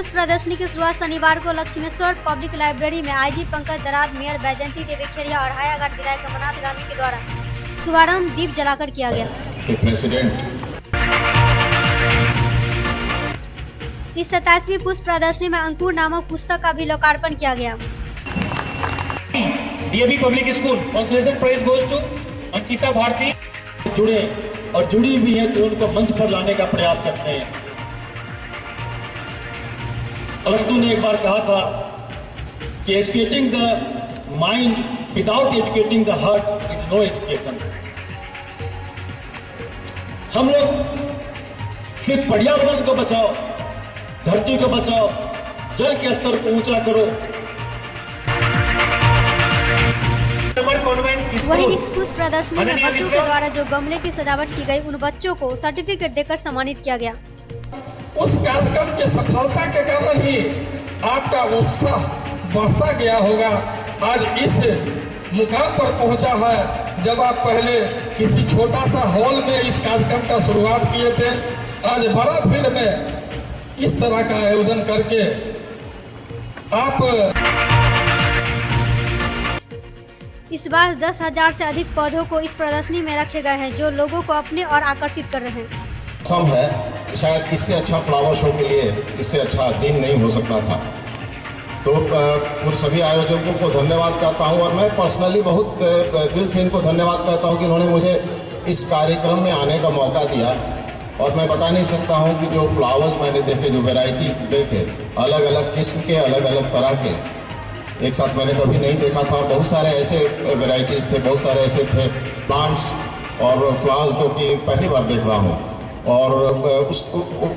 पुष्प प्रदर्शनी की शुरुआत शनिवार को लक्ष्मेश्वर पब्लिक लाइब्रेरी में आईजी पंकज दराद, मेयर बैजयंती देवी खेरिया और हायाघाट विधायक अमरनाथ गामी के द्वारा शुभारंभ दीप जलाकर किया गया। इस 27वीं पुष्प प्रदर्शनी में अंकुर नामक पुस्तक का भी लोकार्पण किया गया। DAV public school consolation prize goes to Ankita Bharti. जुड़े और जुड़ी हुई है तो उनको मंच पर लाने का प्रयास करते हैं। अरस्तु ने एक बार कहा था कि educating the mind without educating the heart is no education. हम लोग सिर्फ पर्यावरण को बचाओ, धरती को बचाओ, जल के स्तर को ऊंचा करो। वहीं इस पुष्प प्रदर्शनी में बच्चों के द्वारा जो गमले की सजावट की गई, उन बच्चों को सर्टिफिकेट देकर सम्मानित किया गया। उस कार्यक्रम की सफलता के कारण ही आपका उत्साह बढ़ता गया होगा। आज इस मुकाम पर पहुंचा है जब आप पहले किसी छोटा सा हॉल में इस कार्यक्रम का शुरुआत किए थे। आज बड़ा फील्ड में इस तरह का आयोजन करके आप इस बार 10,000 से अधिक पौधों को इस प्रदर्शनी में रखे गए हैं, जो लोगों को अपने और आकर्षित कर रहे हैं। सम है शायद इससे अच्छा फ्लावर शो के लिए इससे अच्छा दिन नहीं हो सकता था। तो उन सभी आयोजकों को धन्यवाद कहता हूं और मैं पर्सनली बहुत दिल से इनको धन्यवाद कहता हूं कि उन्होंने मुझे इस कार्यक्रम में आने का मौका दिया। और मैं बता नहीं सकता हूं कि जो फ्लावर्स मैंने देखे, जो वैरायटी देखे, अलग अलग किस्म के, अलग अलग तरह के, एक साथ मैंने कभी नहीं देखा था। और बहुत सारे ऐसे वैरायटीज थे, बहुत सारे ऐसे थे प्लांट्स और फ्लावर्स जो कि पहली बार देख रहा हूँ। और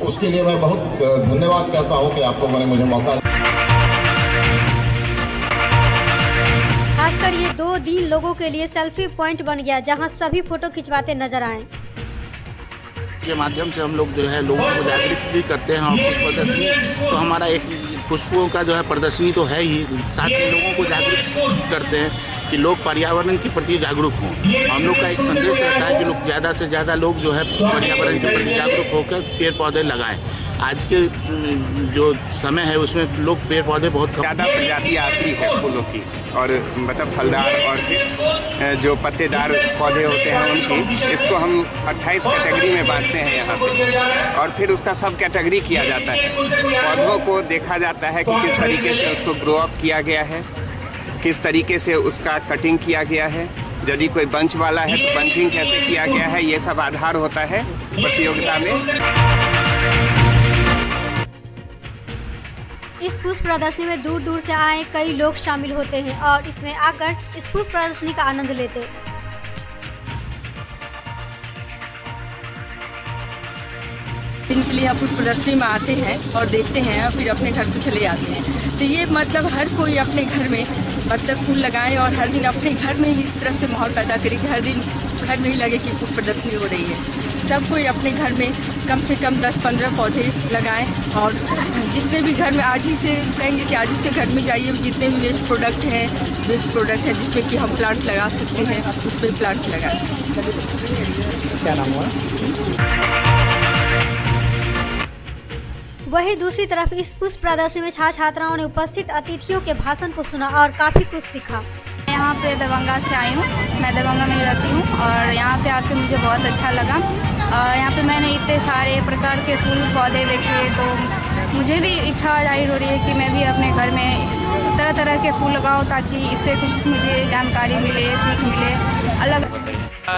उसके लिए मैं बहुत धन्यवाद कहता हूँ कि आप लोगों ने मुझे मौका दिया। खासकर ये 2 दिन लोगों के लिए सेल्फी पॉइंट बन गया, जहां सभी फोटो खिंचवाते नजर आए। के माध्यम से हम लोग जो है लोगों को जागृत भी करते हैं। और पुष्प प्रदर्शनी तो हमारा एक पुष्पों का जो है प्रदर्शनी तो है ही, साथ ही लोगों को जागरूक करते हैं कि लोग पर्यावरण के प्रति जागरूक हों। हम लोग का एक संदेश रहता है कि लोग ज़्यादा से ज़्यादा लोग जो है पर्यावरण के प्रति जागरूक होकर पेड़ पौधे लगाएं। आज के जो समय है उसमें लोग पेड़ पौधे बहुत ज़्यादा प्रजाति आती है फूलों की, और मतलब फलदार और फिर जो पत्तेदार पौधे होते हैं उनकी, इसको हम 28 कैटेगरी में बांटते हैं यहाँ पे। और फिर उसका सब कैटेगरी किया जाता है। पौधों को देखा जाता है कि किस तरीके से उसको ग्रो अप किया गया है, किस तरीके से उसका कटिंग किया गया है। यदि कोई बंच वाला है तो बंचिंग कैसे किया गया है, ये सब आधार होता है प्रतियोगिता में। इस पुष्प प्रदर्शनी में दूर दूर से आए कई लोग शामिल होते हैं और इसमें आकर इस पुष्प प्रदर्शनी का आनंद लेते हैं। दिन के लिए यहाँ पुष्प प्रदर्शनी में आते हैं और देखते हैं और फिर अपने घर को चले जाते हैं। तो ये मतलब हर कोई अपने घर में मतलब फूल लगाए और हर दिन अपने घर में ही इस तरह से माहौल पैदा करे कि हर दिन घर में ही लगे कि पुष्प प्रदर्शनी हो रही है। सब कोई अपने घर में कम से कम 10-15 पौधे लगाएं और जितने भी घर में आज ही से कहेंगे कि आज ही से घर में जाइए, जितने भी वेस्ट प्रोडक्ट है जिसमें कि हम प्लांट लगा सकते हैं, उस पर प्लांट लगाएं। क्या नाम हुआ? वहीं दूसरी तरफ इस पुष्प प्रदर्शनी में छात्राओं ने उपस्थित अतिथियों के भाषण को सुना और काफी कुछ सीखा। यहाँ पे दरभंगा से आई हूँ, मैं दरभंगा में रहती हूँ और यहाँ पे आके मुझे बहुत अच्छा लगा। और यहाँ पे मैंने इतने सारे प्रकार के फूल पौधे देखे तो मुझे भी इच्छा जाहिर हो रही है कि मैं भी अपने घर में तरह तरह के फूल लगाऊँ, ताकि इससे कुछ मुझे जानकारी मिले, सीख मिले। अलग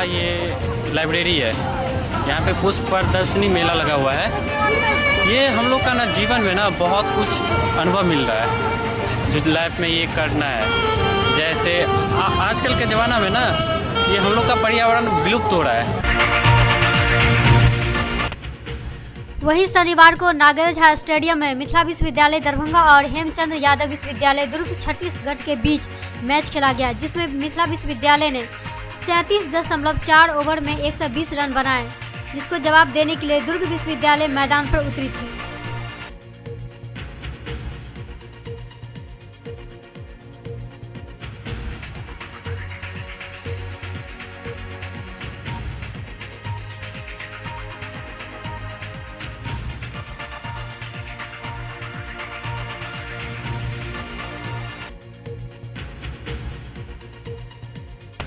ये लाइब्रेरी है, यहाँ पे पुष्प प्रदर्शनी मेला लगा हुआ है। ये हम लोग का ना जीवन में ना बहुत कुछ अनुभव मिल रहा है जो लाइफ में ये करना है। जैसे आजकल के ज़माना में ना ये हम लोग का पर्यावरण विलुप्त हो रहा है। वहीं शनिवार को नागेंद्र झा स्टेडियम में मिथिला विश्वविद्यालय दरभंगा और हेमचंद्र यादव विश्वविद्यालय दुर्ग छत्तीसगढ़ के बीच मैच खेला गया, जिसमें मिथिला विश्वविद्यालय ने 37.4 ओवर में 120 रन बनाए, जिसको जवाब देने के लिए दुर्ग विश्वविद्यालय मैदान पर उतरी थी।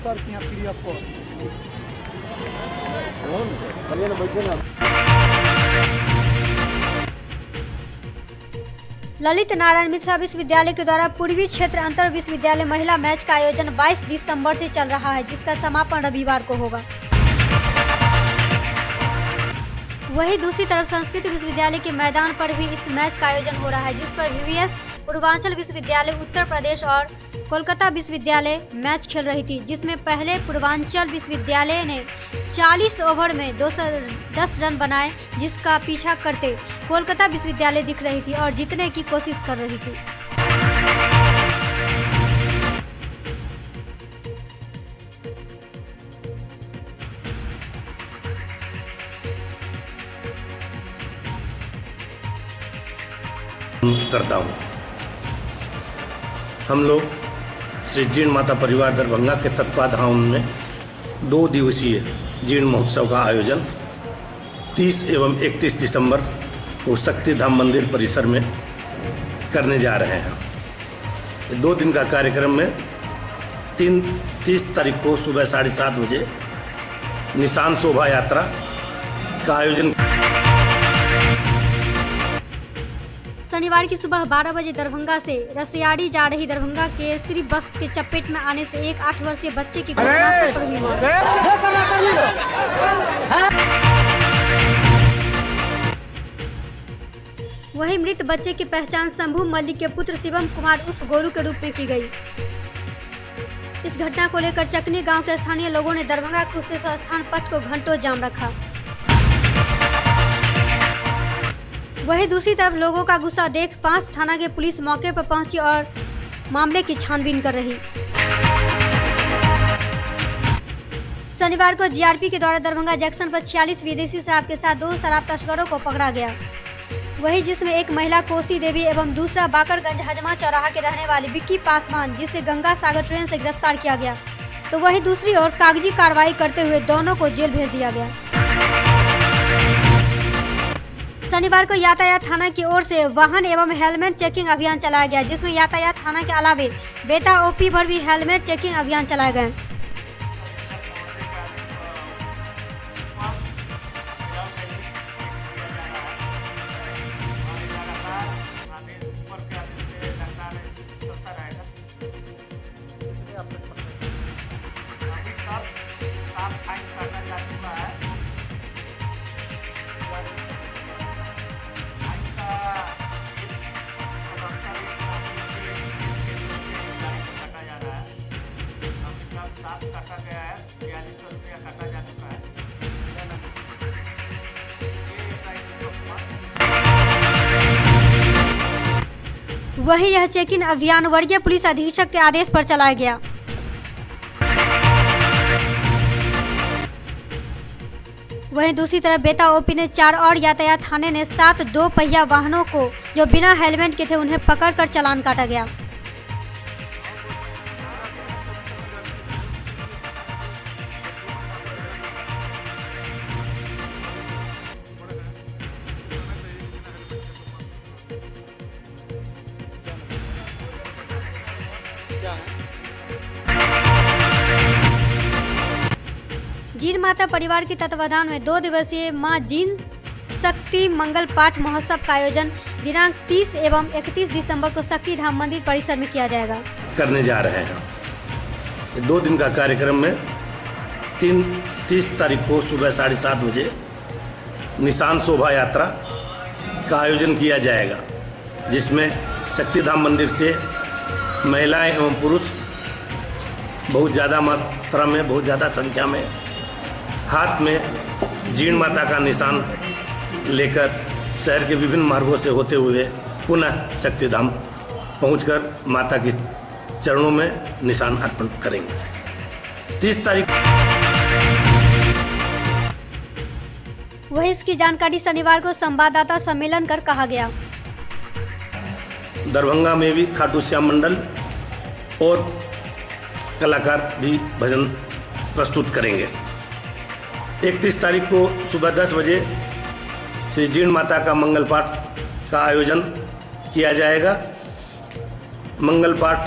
सर के यहाँ free of cost. Lalit Narayan Mithila विश्वविद्यालय के द्वारा पूर्वी क्षेत्र अंतर विश्वविद्यालय महिला मैच का आयोजन 22 दिसंबर से चल रहा है, जिसका समापन रविवार को होगा। वहीं दूसरी तरफ संस्कृत विश्वविद्यालय के मैदान पर भी इस मैच का आयोजन हो रहा है, जिस पर VVS पूर्वांचल विश्वविद्यालय उत्तर प्रदेश और कोलकाता विश्वविद्यालय मैच खेल रही थी, जिसमें पहले पूर्वांचल विश्वविद्यालय ने 40 ओवर में 210 रन बनाए, जिसका पीछा करते कोलकाता विश्वविद्यालय दिख रही थी और जीतने की कोशिश कर रही थी। करता हूँ। हम लोग श्री जीर्ण माता परिवार दरभंगा के तत्वाधान में 2 दिवसीय जीर्ण महोत्सव का आयोजन 30 एवं 31 दिसंबर को शक्तिधाम मंदिर परिसर में करने जा रहे हैं। 2 दिन का कार्यक्रम में 30 तारीख को सुबह 7:30 बजे निशान शोभा यात्रा का आयोजन। शनिवार की सुबह 12 बजे दरभंगा से रसियाड़ी जा रही दरभंगा केसरी बस के चपेट में आने से एक 8 वर्षीय बच्चे की घटनास्थल पर हुई मौत। वहीं मृत बच्चे की पहचान शंभू मल्लिक के पुत्र शिवम कुमार उर्फ गोरू के रूप में की गई। इस घटना को लेकर चकनी गांव के स्थानीय लोगों ने दरभंगा कुशेश्वर स्थान पथ को घंटों जाम रखा। वहीं दूसरी तरफ लोगों का गुस्सा देख 5 थाना के पुलिस मौके पर पहुंची और मामले की छानबीन कर रही। शनिवार को GRP के द्वारा दरभंगा जंक्शन पर 46 विदेशी शराब के साथ 2 शराब तस्करों को पकड़ा गया, वहीं जिसमें एक महिला कोसी देवी एवं दूसरा बाकरगंज हजमा चौराहा के रहने वाली विक्की पासवान, जिसे गंगा सागर ट्रेन से गिरफ्तार किया गया। तो वहीं दूसरी ओर कागजी कार्रवाई करते हुए दोनों को जेल भेज दिया गया। शनिवार को यातायात थाना की ओर से वाहन एवं हेलमेट चेकिंग अभियान चलाया गया, जिसमें यातायात थाना के अलावे बेता OP पर भी हेलमेट चेकिंग अभियान चलाए गए। वहीं यह चेकिंग अभियान वरीय पुलिस अधीक्षक के आदेश पर चलाया गया। वहीं दूसरी तरफ बेता OP ने 4 और यातायात थाने ने 7 2 पहिया वाहनों को जो बिना हेलमेट के थे उन्हें पकड़कर चालान काटा गया। जीर्ण माता परिवार के तत्वाधान में 2 दिवसीय मां जीर्ण शक्ति मंगल पाठ महोत्सव का आयोजन दिनांक 30 एवं 31 दिसंबर को शक्तिधाम मंदिर परिसर में किया जाएगा। करने जा रहे हैं। 2 दिन का कार्यक्रम में 30 तारीख को सुबह 7:30 बजे निशान शोभा यात्रा का आयोजन किया जाएगा, जिसमें शक्तिधाम मंदिर से महिलाएं एवं पुरुष बहुत ज़्यादा मात्रा में, बहुत ज़्यादा संख्या में हाथ में जीर्ण माता का निशान लेकर शहर के विभिन्न मार्गों से होते हुए पुनः शक्तिधाम पहुंचकर माता के चरणों में निशान अर्पण करेंगे। 30 तारीख। वहीं इसकी जानकारी शनिवार को संवाददाता सम्मेलन कर कहा गया। दरभंगा में भी खाटू श्याम मंडल और कलाकार भी भजन प्रस्तुत करेंगे। 31 तारीख को सुबह 10 बजे श्री जीर्ण माता का मंगल पाठ का आयोजन किया जाएगा। मंगल पाठ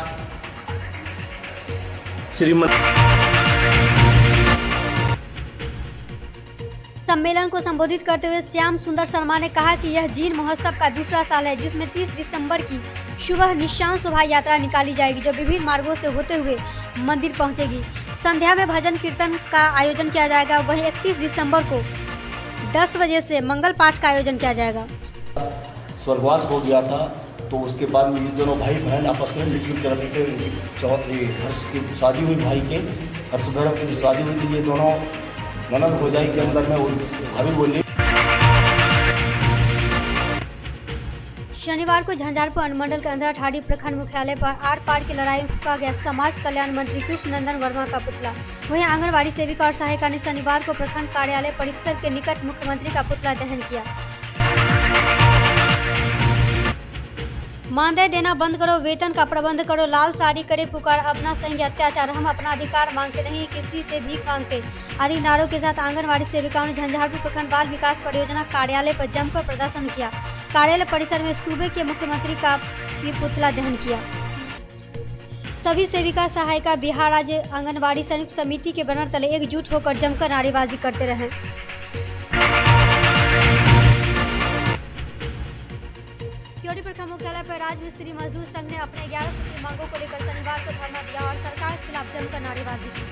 श्रीमद सम्मेलन को संबोधित करते हुए श्याम सुंदर शर्मा ने कहा कि यह जीन महोत्सव का दूसरा साल है, जिसमें 30 दिसंबर की सुबह निशान शोभा यात्रा निकाली जाएगी, जो विभिन्न मार्गों से होते हुए मंदिर पहुंचेगी। संध्या में भजन कीर्तन का आयोजन किया जाएगा। वहीं 31 दिसंबर को 10 बजे से मंगल पाठ का आयोजन किया जाएगा। स्वर्गवास हो गया था, तो उसके बाद में ये दोनों भाई बहन आपस में मिलजुल कर रहते थे। उनकी हर्ष की शादी हुई, भाई के हर्ष भैरव की शादी हुई, तो ये दोनों ननद भौजाई के अंदर में भाभी बोली। शनिवार को झंझारपुर अनुमंडल के अंदर ठाड़ी प्रखंड मुख्यालय पर आर पार की लड़ाई में फूका गया समाज कल्याण मंत्री कृष्ण नंदन वर्मा का पुतला। वहीं आंगनबाड़ी सेविका और सहायिका ने शनिवार को प्रखंड कार्यालय परिसर के निकट मुख्यमंत्री का पुतला दहन किया। मानदेय देना बंद करो, वेतन का प्रबंध करो, लाल साड़ी करे पुकार, अपना सहेंगे अत्याचार, हम अपना अधिकार मांगते नहीं किसी से भीख मांगते आदि नारों के साथ आंगनबाड़ी सेविकाओं ने झंझारपुर प्रखंड बाल विकास परियोजना कार्यालय पर जमकर प्रदर्शन किया। कार्यालय परिसर में सूबे के मुख्यमंत्री का भी पुतला दहन किया। सभी सेविका सहायिका बिहार राज्य आंगनबाड़ी संयुक्त समिति के बैनर तले एकजुट होकर जमकर नारेबाजी करते रहे। क्योटी प्रखंड मुख्यालय पर राजमिस्त्री मजदूर संघ ने अपने 11 सूत्रीय मांगों को लेकर शनिवार को धरना दिया और सरकार के खिलाफ जमकर नारेबाजी की।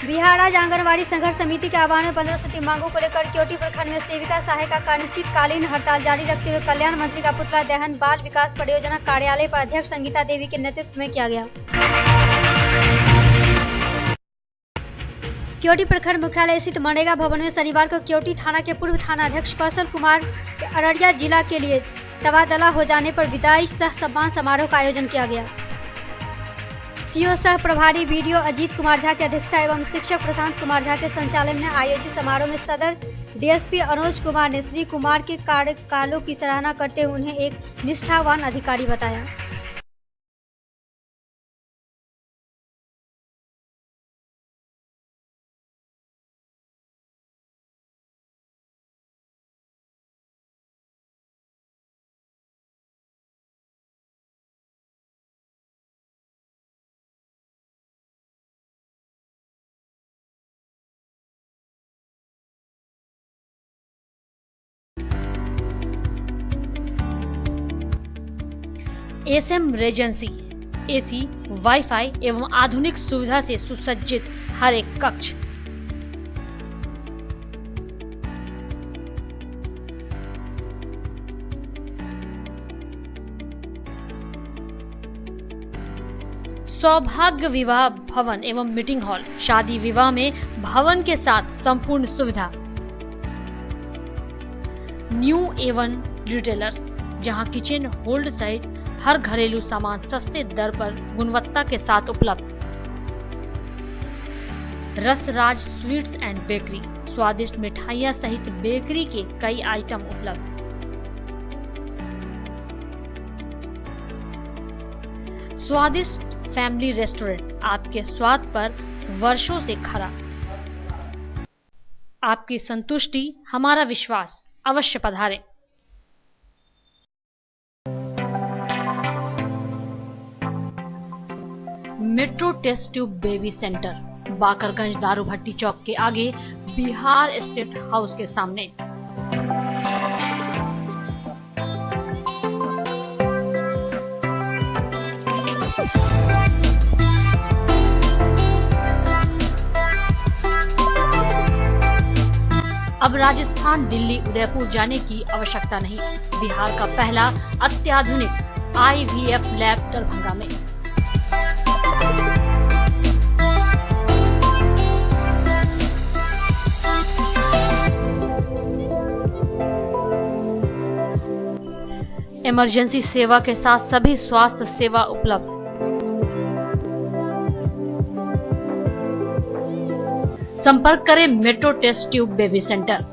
बिहार राज्य आंगनबाड़ी संघर्ष समिति के आह्वान में 15 सूत्रीय मांगों को लेकर क्योटी प्रखंड में सेविका सहायिका का अनिश्चितकालीन हड़ताल जारी रखते हुए कल्याण मंत्री का पुतला दहन बाल विकास परियोजना कार्यालय पर अध्यक्ष संगीता देवी के नेतृत्व में किया गया। क्योटी प्रखंड मुख्यालय स्थित मनरेगा भवन में शनिवार को क्योटी थाना के पूर्व थाना अध्यक्ष कौशल कुमार के अररिया जिला के लिए तबादला हो जाने पर विदाई सह सम्मान समारोह का आयोजन किया गया। सीओ सह प्रभारी वीडियो अजीत कुमार झा की अध्यक्षता एवं शिक्षक प्रशांत कुमार झा के संचालन में आयोजित समारोह में सदर डीएसपी अनुज कुमार ने श्री कुमार के कार्यकालों की सराहना करते हुए उन्हें एक निष्ठावान अधिकारी बताया। एसएम रेजेंसी एसी, वाईफाई एवं आधुनिक सुविधा से सुसज्जित हर एक कक्ष। सौभाग्य विवाह भवन एवं मीटिंग हॉल, शादी विवाह में भवन के साथ संपूर्ण सुविधा। न्यू एवन रिटेलर्स, जहां किचन होल्ड सहित हर घरेलू सामान सस्ते दर पर गुणवत्ता के साथ उपलब्ध। रसराज स्वीट्स एंड बेकरी, स्वादिष्ट मिठाइयां सहित बेकरी के कई आइटम उपलब्ध। स्वादिष्ट फैमिली रेस्टोरेंट, आपके स्वाद पर वर्षों से खरा। आपकी संतुष्टि हमारा विश्वास, अवश्य पधारें। Metro test tube baby centre, Bakarganj Daru Bhatti चौक के आगे, बिहार स्टेट हाउस के सामने। अब राजस्थान, दिल्ली, उदयपुर जाने की आवश्यकता नहीं। बिहार का पहला अत्याधुनिक IVF लैब दरभंगा में। इमरजेंसी सेवा के साथ सभी स्वास्थ्य सेवा उपलब्ध। संपर्क करें metro test tube baby centre.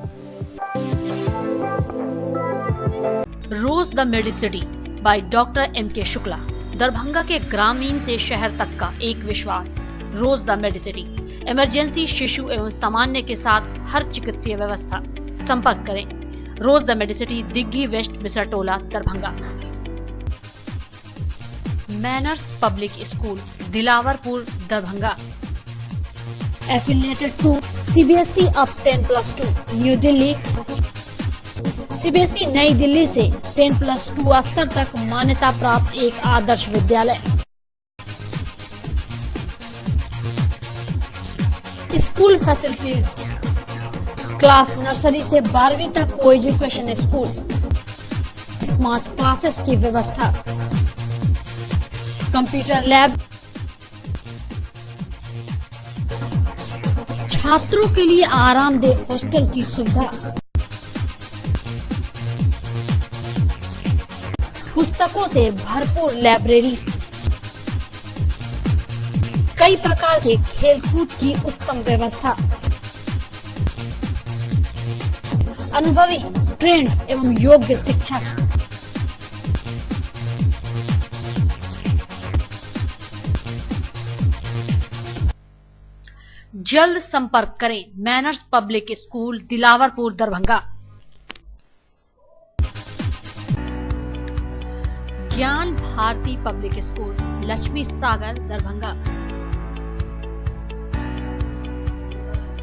Rose the medicity by doctor MK Shukla, Darbhanga के ग्रामीण से शहर तक का एक विश्वास। रोज द मेडिसिटी, इमरजेंसी, शिशु एवं सामान्य के साथ हर चिकित्सीय व्यवस्था। संपर्क करें Rose the Medicity, Digghi west, Bisartola, Darbhanga. Manners public school, Dilawarpur, Darbhanga. affiliated to CBSE of 10+2 new Delhi. CBSE नई दिल्ली से 10+2 स्तर तक मान्यता प्राप्त एक Adarsh Vidyalaya. School facilities, class nursery से 12वीं तक को एजुकेशन स्कूल, स्मार्ट क्लासेस की व्यवस्था, कंप्यूटर लैब, छात्रों के लिए आरामदेह हॉस्टल की सुविधा, पुस्तकों से भरपूर लाइब्रेरी, कई प्रकार के खेलकूद की उत्तम व्यवस्था, अनुभवी ट्रेंड एवं योग्य शिक्षक। जल्द संपर्क करें manners public school, Dilawarpur, Darbhanga. ज्ञान भारती पब्लिक स्कूल, लक्ष्मी सागर, दरभंगा।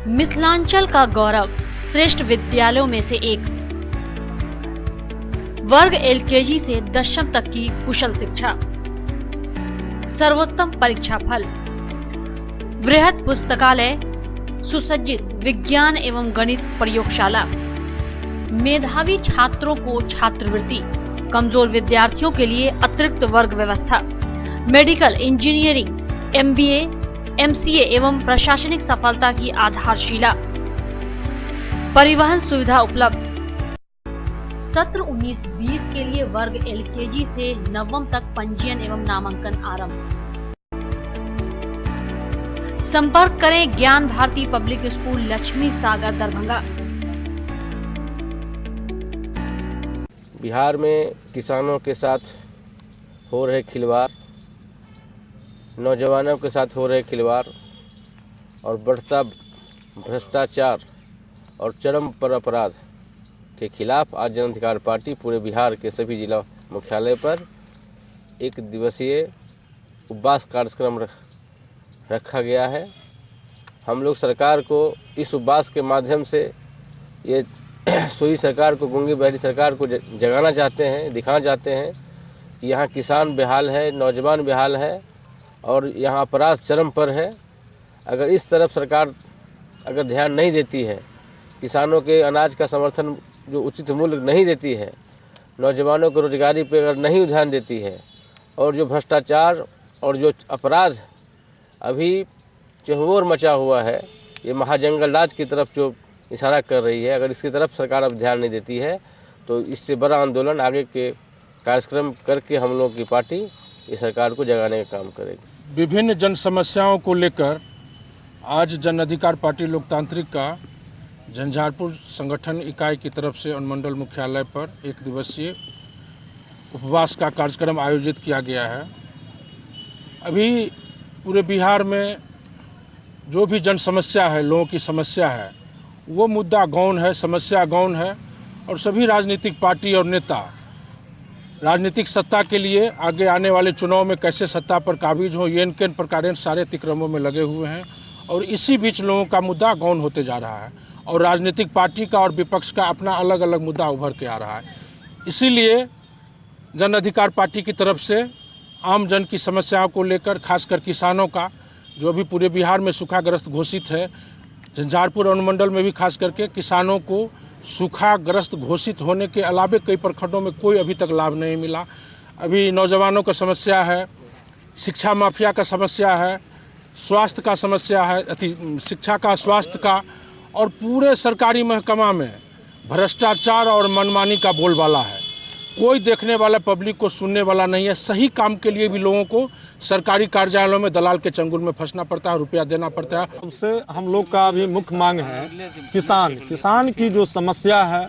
मिथिलांचल का गौरव, श्रेष्ठ विद्यालयों में से एक। वर्ग एलकेजी से 10वीं तक की कुशल शिक्षा, सर्वोत्तम परीक्षा फल, बृहद पुस्तकालय, सुसज्जित विज्ञान एवं गणित प्रयोगशाला, मेधावी छात्रों को छात्रवृत्ति, कमजोर विद्यार्थियों के लिए अतिरिक्त वर्ग व्यवस्था, मेडिकल, इंजीनियरिंग, MBA, MCA एवं प्रशासनिक सफलता की आधारशिला, परिवहन सुविधा उपलब्ध। सत्र 19-20 के लिए वर्ग LKG से 9वीं तक पंजीयन एवं नामांकन आरंभ। संपर्क करें ज्ञान भारती पब्लिक स्कूल, लक्ष्मी सागर, दरभंगा। बिहार में किसानों के साथ हो रहे खिलवाड़, नौजवानों के साथ हो रहे खिलवाड़ और बढ़ता भ्रष्टाचार और चरम पर अपराध के खिलाफ आज जन अधिकार पार्टी पूरे बिहार के सभी जिला मुख्यालय पर एक दिवसीय उपवास कार्यक्रम रखा गया है। हम लोग सरकार को इस उपवास के माध्यम से ये सोई सरकार को, गूंगी बहरी सरकार को जगाना चाहते हैं, दिखाना चाहते हैं कि यहाँ किसान बेहाल है, नौजवान बेहाल है और यहाँ अपराध चरम पर है। अगर इस तरफ सरकार अगर ध्यान नहीं देती है, किसानों के अनाज का समर्थन जो उचित मूल्य नहीं देती है, नौजवानों को रोजगारी पर अगर नहीं ध्यान देती है और जो भ्रष्टाचार और जो अपराध अभी चहुओर मचा हुआ है, ये महाजंगल राज की तरफ जो इशारा कर रही है, अगर इसकी तरफ सरकार अब ध्यान नहीं देती है तो इससे बड़ा आंदोलन आगे के कार्यक्रम करके हम लोग की पार्टी ये सरकार को जगाने का काम करेगी। विभिन्न जन समस्याओं को लेकर आज जन अधिकार पार्टी लोकतांत्रिक का झंझारपुर संगठन इकाई की तरफ से अनुमंडल मुख्यालय पर एक दिवसीय उपवास का कार्यक्रम आयोजित किया गया है। अभी पूरे बिहार में जो भी जन समस्या है, लोगों की समस्या है, वो मुद्दा गौण है, समस्या गौण है और सभी राजनीतिक पार्टी और नेता राजनीतिक सत्ता के लिए आगे आने वाले चुनाव में कैसे सत्ता पर काबिज हो, ये किन प्रकार सारे अतिक्रमों में लगे हुए हैं और इसी बीच लोगों का मुद्दा गौण होते जा रहा है और राजनीतिक पार्टी का और विपक्ष का अपना अलग अलग मुद्दा उभर के आ रहा है। इसीलिए जन अधिकार पार्टी की तरफ से आम जन की समस्याओं को लेकर, खासकर किसानों का जो भी पूरे बिहार में सूखाग्रस्त घोषित है, झंझारपुर अनुमंडल में भी खास करके किसानों को सूखाग्रस्त घोषित होने के अलावे कई प्रखंडों में कोई अभी तक लाभ नहीं मिला। अभी नौजवानों का समस्या है, शिक्षा माफिया का समस्या है, स्वास्थ्य का समस्या है, शिक्षा का, स्वास्थ्य का और पूरे सरकारी महकमा में भ्रष्टाचार और मनमानी का बोलबाला है। कोई देखने वाला, पब्लिक को सुनने वाला नहीं है। सही काम के लिए भी लोगों को सरकारी कार्यालयों में दलाल के चंगुल में फंसना पड़ता है, रुपया देना पड़ता है। सबसे हम लोग का अभी मुख्य मांग है किसान की जो समस्या है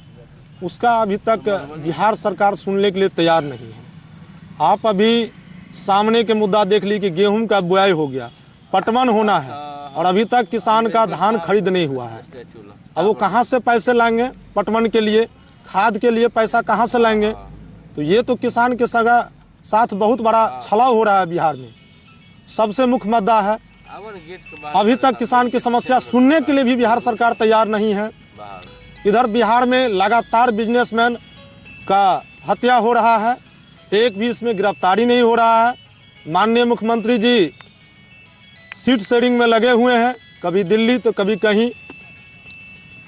उसका अभी तक बिहार सरकार सुनने के लिए तैयार नहीं है। आप अभी सामने के मुद्दा देख ली कि गेहूं का बुआई हो गया, पटवन होना है और अभी तक किसान का धान खरीद नहीं हुआ है। अब वो कहाँ से पैसे लाएंगे पटवन के लिए, खाद के लिए पैसा कहाँ से लाएंगे? तो ये तो किसान के साथ बहुत बड़ा छलाव हो रहा है बिहार में। सबसे मुख्य मुद्दा है अभी तक किसान की समस्या सुनने के लिए भी बिहार सरकार तैयार नहीं है। इधर बिहार में लगातार बिजनेसमैन का हत्या हो रहा है, एक भी इसमें गिरफ्तारी नहीं हो रहा है। माननीय मुख्यमंत्री जी सीट शेयरिंग में लगे हुए हैं, कभी दिल्ली तो कभी कहीं।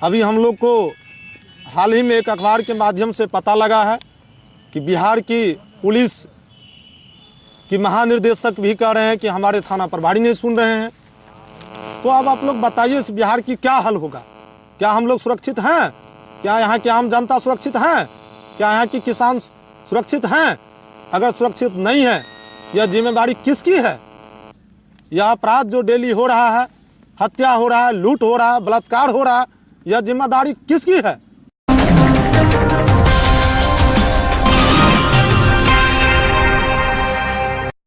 अभी हम लोग को हाल ही में एक अखबार के माध्यम से पता लगा है कि बिहार की पुलिस की महानिर्देशक भी कह रहे हैं कि हमारे थाना प्रभारी नहीं सुन रहे हैं। तो अब आप लोग बताइए इस बिहार की क्या हल होगा? क्या हम लोग सुरक्षित हैं? क्या यहाँ की आम जनता सुरक्षित हैं? क्या यहाँ की किसान सुरक्षित हैं? अगर सुरक्षित नहीं है, यह जिम्मेदारी किसकी है? यह अपराध जो डेली हो रहा है, हत्या हो रहा है, लूट हो रहा है, बलात्कार हो रहा है, यह जिम्मेदारी किसकी है?